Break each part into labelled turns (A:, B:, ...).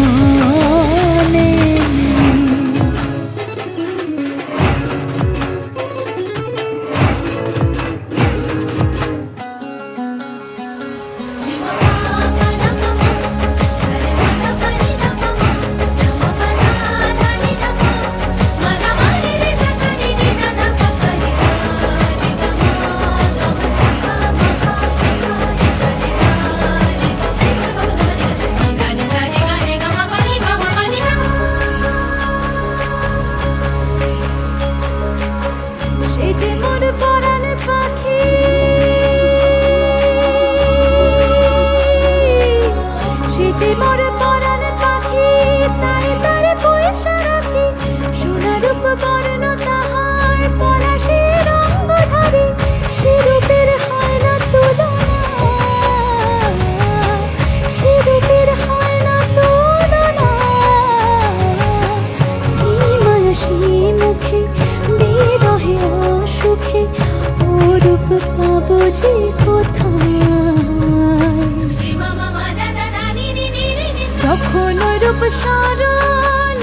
A: মনে সে যে মোর পরাণ পাখি সে যে মোর পরাণ পাখি তাই তার পয়সা রাখি সোনা রূপ বর্ণ তাহার পলাশের অঙ্গধারী সে রূপের হয় না তুলনা সে রূপের হয় না তুলনা এই মায়াসী মুখে বিরহে সুখে ও রূপ পাবো যে কোথায় যখন রূপ স্মরণ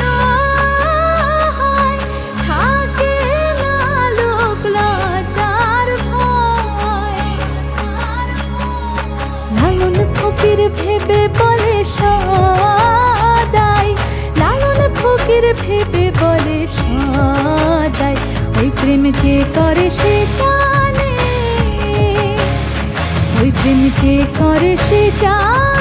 A: হয় থাকে না লোক লজ্জার ভয় লালন ফকির ভেবে বলে সদাই লালন ফকির ভেবে বলে সদাই ওই প্রেম যে করে সে জানে ওই প্রেম যে করে সে জানে